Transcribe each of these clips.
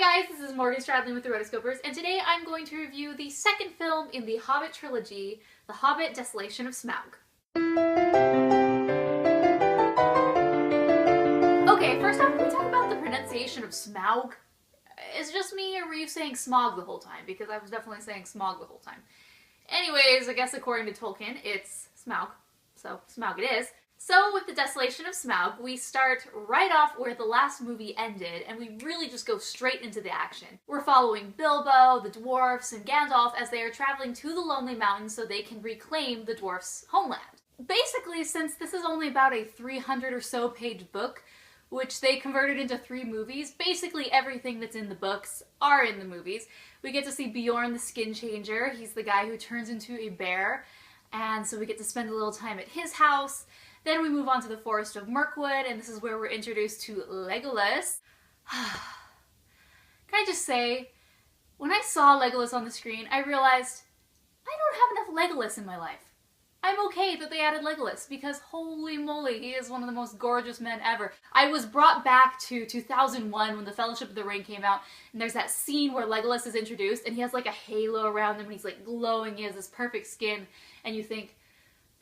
Hi guys, this is Stradling with the Rotoscopers, and today I'm going to review the second film in the Hobbit trilogy, The Hobbit, Desolation of Smaug. Okay, first off, can we talk about the pronunciation of Smaug? Is it just me, or were you saying Smaug the whole time? Because I was definitely saying Smaug the whole time. Anyways, I guess according to Tolkien, it's Smaug, so Smaug it is. So with the Desolation of Smaug, we start right off where the last movie ended, and we really just go straight into the action. We're following Bilbo, the dwarfs, and Gandalf as they are traveling to the Lonely Mountains so they can reclaim the dwarfs' homeland. Basically, since this is only about a 300 or so page book, which they converted into 3 movies, basically everything that's in the books are in the movies. We get to see Bjorn the Skin Changer. He's the guy who turns into a bear, and so we get to spend a little time at his house. Then we move on to the Forest of Mirkwood, and this is where we're introduced to Legolas. Can I just say, when I saw Legolas on the screen, I realized I don't have enough Legolas in my life. I'm okay that they added Legolas, because holy moly, he is one of the most gorgeous men ever. I was brought back to 2001 when the Fellowship of the Ring came out, and there's that scene where Legolas is introduced, and he has like a halo around him, and he's like glowing, he has this perfect skin, and you think,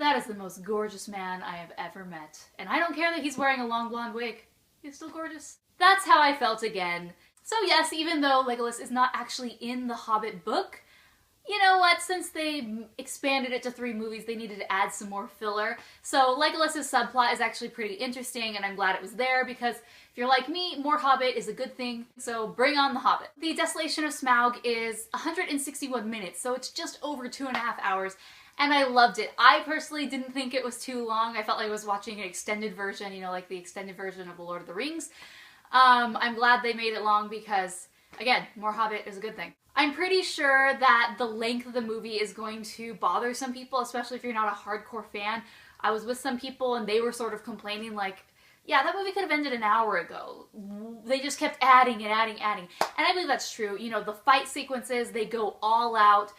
that is the most gorgeous man I have ever met. And I don't care that he's wearing a long blonde wig. He's still gorgeous. That's how I felt again. So yes, even though Legolas is not actually in the Hobbit book, you know what, since they expanded it to 3 movies, they needed to add some more filler. So Legolas' subplot is actually pretty interesting, and I'm glad it was there, because if you're like me, more Hobbit is a good thing, so bring on the Hobbit. The Desolation of Smaug is 161 minutes, so it's just over 2.5 hours, and I loved it. I personally didn't think it was too long. I felt like I was watching an extended version, you know, like the extended version of The Lord of the Rings. I'm glad they made it long because, again, more Hobbit is a good thing. I'm pretty sure that the length of the movie is going to bother some people, especially if you're not a hardcore fan. I was with some people and they were sort of complaining like, yeah, that movie could have ended an hour ago. They just kept adding and adding. And I believe that's true. You know, the fight sequences, they go all out.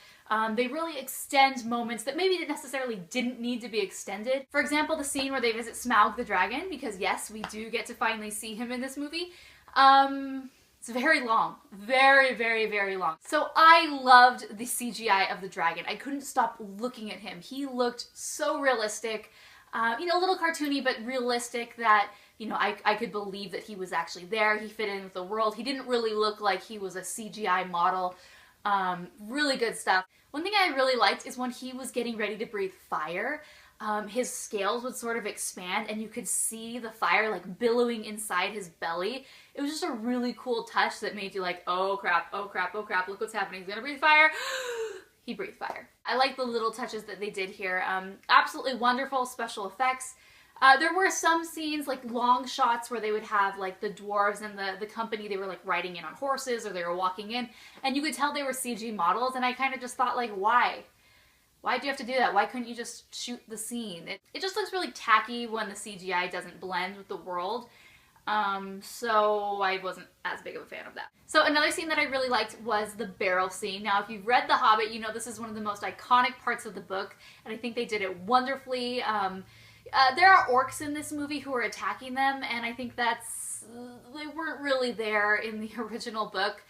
They really extend moments that maybe necessarily didn't need to be extended. For example, the scene where they visit Smaug the dragon, because yes, we do get to finally see him in this movie. It's very long. Very, very, very long. So I loved the CGI of the dragon. I couldn't stop looking at him. He looked so realistic. You know, a little cartoony, but realistic that, you know, I could believe that he was actually there. He fit in with the world. He didn't really look like he was a CGI model. Really good stuff. One thing I really liked is when he was getting ready to breathe fire, his scales would sort of expand and you could see the fire like billowing inside his belly. It was just a really cool touch that made you like, oh crap, oh crap, oh crap, look what's happening, he's gonna breathe fire. He breathed fire. I like the little touches that they did here. Absolutely wonderful special effects. There were some scenes, like long shots, where they would have like the dwarves and the company, they were like riding in on horses or they were walking in, and you could tell they were CG models, and I kind of just thought like, why? Why do you have to do that? Why couldn't you just shoot the scene? It just looks really tacky when the CGI doesn't blend with the world. So I wasn't as big of a fan of that. So another scene that I really liked was the barrel scene. Now, if you've read The Hobbit, you know this is one of the most iconic parts of the book, and I think they did it wonderfully. There are orcs in this movie who are attacking them, and I think they weren't really there in the original book.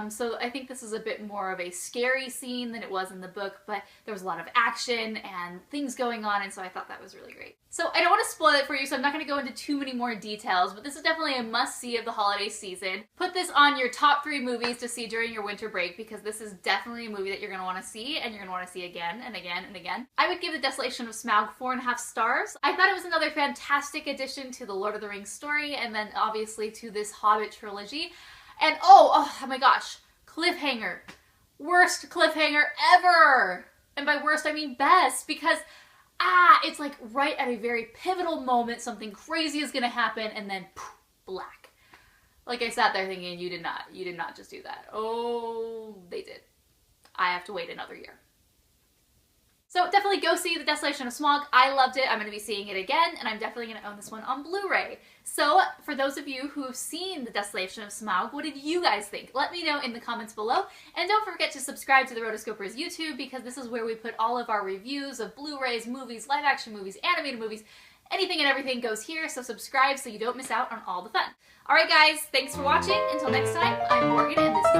So I think this is a bit more of a scary scene than it was in the book, but there was a lot of action and things going on, and so I thought that was really great. So I don't want to spoil it for you, so I'm not going to go into too many more details, but this is definitely a must-see of the holiday season. Put this on your top 3 movies to see during your winter break, because this is definitely a movie that you're going to want to see, and you're going to want to see again and again and again. I would give The Desolation of Smaug 4.5 stars. I thought it was another fantastic addition to the Lord of the Rings story, and then obviously to this Hobbit trilogy. And oh my gosh, cliffhanger. Worst cliffhanger ever! And by worst, I mean best, because it's like right at a very pivotal moment, something crazy is gonna happen, and then poof, black. Like I sat there thinking, you did not just do that. Oh, they did. I have to wait another year. So definitely go see The Desolation of Smaug. I loved it. I'm going to be seeing it again, and I'm definitely going to own this one on Blu-ray. So for those of you who have seen The Desolation of Smaug, what did you guys think? Let me know in the comments below. And don't forget to subscribe to the Rotoscopers YouTube, because this is where we put all of our reviews of Blu-rays, movies, live-action movies, animated movies, Anything and everything goes here, so subscribe so you don't miss out on all the fun. Alright guys, thanks for watching. Until next time, I'm Morgan and this is the